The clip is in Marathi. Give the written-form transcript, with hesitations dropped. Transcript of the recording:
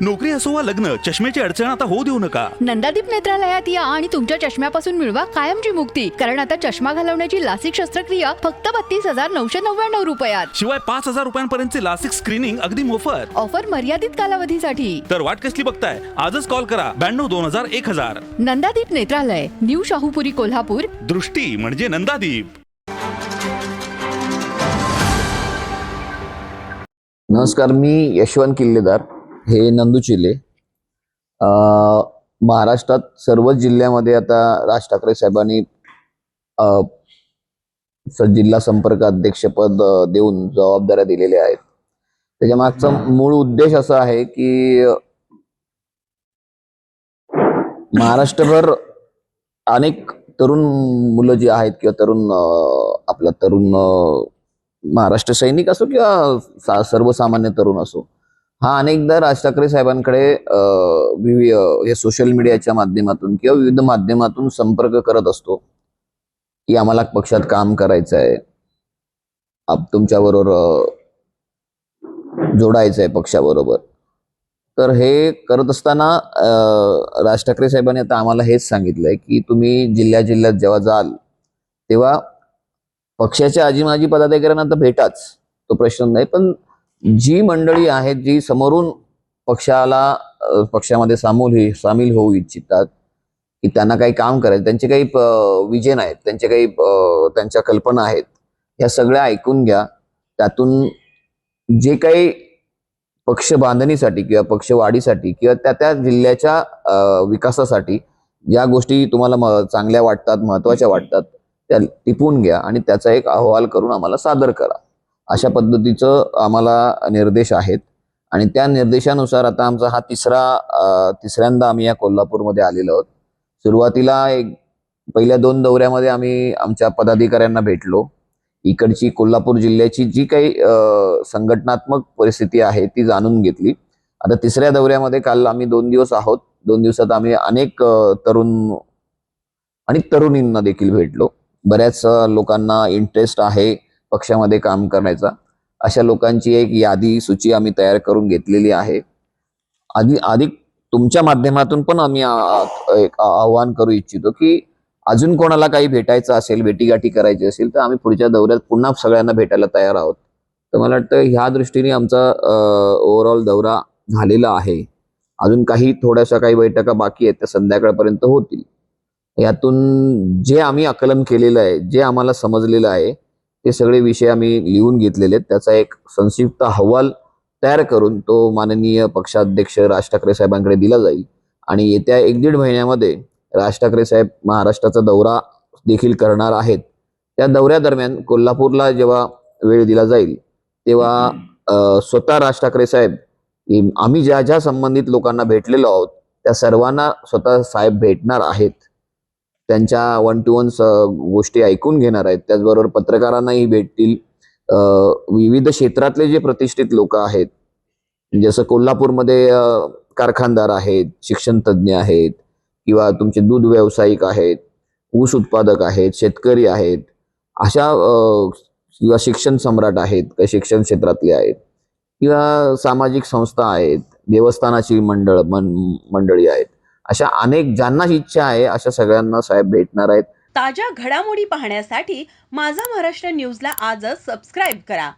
नोकरी असो वा लग्न, चष्म्याची अडचण आता होऊ देऊ नका. नंदादीप नेत्रालयात या आणि तुमच्या चष्म्यापासून मिळवा कायमची मुक्ती. कारण आता चष्मा घालवण्याची लासिक शस्त्रक्रिया फक्त 32,999 रुपयात. शिवाय 5,000 रुपयांपर्यंतचे लासिक स्क्रीनिंग अगदी मोफत. ऑफर मर्यादित कालावधीसाठी. तर वाट कसली बघताय, आजच कॉल करा 92-2000-1000. नंदादीप नेत्रालय, न्यू शाहूपुरी, कोल्हापूर. दृष्टी म्हणजे नंदादीप. नमस्कार, मी यशवंत किल्लेदार, हे नंदुचिले. महाराष्ट्रात सर्वच जिल्ह्यामध्ये आता राज ठाकरे साहेबांनी जिल्हा संपर्क अध्यक्षपद देऊन जबाबदाऱ्या दिलेल्या आहेत. त्याच्या मागचा मूळ उद्देश असा आहे की महाराष्ट्रभर अनेक तरुण मुलं जी आहेत किंवा तरुण महाराष्ट्र सैनिक असो किंवा सर्वसामान्य तरुण असो, हा अनेकदा राज ठाकरे साहेबांकडे हे सोशल मीडियाच्या माध्यमातून किंवा विविध माध्यमातून संपर्क करत असतो की आम्हाला पक्षात काम करायचं आहे, तुमच्याबरोबर जोडायचं आहे पक्षाबरोबर. तर हे करत असताना राज ठाकरे साहेबांनी आता आम्हाला हेच सांगितलंय की तुम्ही जिल्ह्यात जेव्हा जाल तेव्हा पक्षाच्या आजी पदाधिकाऱ्यांना तर भेटाच, तो प्रश्न नाही, पण जी मंडळी आहेत जी समोरून पक्षामध्ये सामील होऊ इच्छितात, की त्यांना काही काम करायचं, त्यांचे काही विजन आहेत, त्यांच्या कल्पना आहेत, या सगळ्या ऐकून घ्या. त्यातून जे काही पक्ष बांधणीसाठी किंवा पक्ष वाढीसाठी किंवा त्या जिल्ह्याच्या विकासासाठी ज्या गोष्टी तुम्हाला चांगल्या वाटतात, महत्वाच्या वाटतात, त्या टिपून घ्या आणि त्याचा एक अहवाल करून आम्हाला सादर करा. अशा पद्धतीचं आम्हाला निर्देश आहेत. आणि त्या निर्देशानुसार आता आमचा हा तिसऱ्यांदा आम्ही या कोल्हापूरमध्ये आलेलो आहोत. सुरुवातीला पहिल्या 2 दौऱ्यामध्ये आम्ही आमच्या पदाधिकाऱ्यांना भेटलो. इकडची कोल्हापूर जिल्ह्याची जी काही संघटनात्मक परिस्थिती आहे ती जाणून घेतली. आता तिसऱ्या दौऱ्यामध्ये काल आम्ही 2 दिवस आहोत. 2 दिवसात आम्ही अनेक तरुण आणि तरुणींना देखील भेटलो. बऱ्याच लोकांना इंटरेस्ट आहे पक्षामध्ये काम करण्याचा. अशा लोकांची एक सूची आम्ही तयार करून घेतलेली आहे. अधिक तुमच्या माध्यमातून पण आम्ही एक आवाहन करू इच्छितो की अजून कोणाला काही भेटायचं असेल, भेटीगाठी करायची असेल, तर आम्ही पुढच्या दौऱ्यात पुन्हा सगळ्यांना भेटायला तयार आहोत. तर मला वाटतं ह्या दृष्टीने आमचा ओव्हरऑल दौरा झालेला आहे. अजून थोड्याशा काही बैठका बाकी आहेत, त्या संध्याकाळपर्यंत होतील. यातून जे आम्ही आकलन केलेलं आहे, जे आम्हाला समजलेलं आहे, ते सगळे विषय आम्ही लिहून घेतलेले आहेत. त्याचा एक संक्षिप्त अहवाल तयार करून तो माननीय पक्षाध्यक्ष राज ठाकरे साहेबांकडे दिला जाईल. आणि येत्या 1-1.5 महिन्यामध्ये राज ठाकरे साहेब महाराष्ट्राचा दौरा देखील करणार आहेत. त्या दौऱ्यादरम्यान कोल्हापूरला जेव्हा वेळ दिला जाईल तेव्हा स्वतः राज ठाकरे साहेब, आम्ही ज्या संबंधित लोकांना भेटलेलो आहोत त्या सर्वांना स्वतः साहेब भेटणार आहेत. त्यांच्या 1-to-1 गोष्टी ऐकून घेणार आहेत. त्याचबरोबर पत्रकारांनाही भेटतील. विविध क्षेत्रातले जे प्रतिष्ठित लोक आहेत, जसं कोल्हापूरमध्ये कारखानदार आहेत, शिक्षण तज्ज्ञ आहेत, किंवा तुमचे दूध व्यावसायिक आहेत, ऊस उत्पादक आहेत, शेतकरी आहेत, अशा किंवा शिक्षण सम्राट आहेत, काही शिक्षण क्षेत्रातले आहेत, किंवा सामाजिक संस्था आहेत, देवस्थानाची मंडळी आहेत, अशा अनेक ज्यांना इच्छा आहे अशा सगळ्यांना साहेब भेटणार आहेत. ताज्या घडामोडी पाहण्यासाठी माझा महाराष्ट्र न्यूजला आजच सबस्क्राईब करा.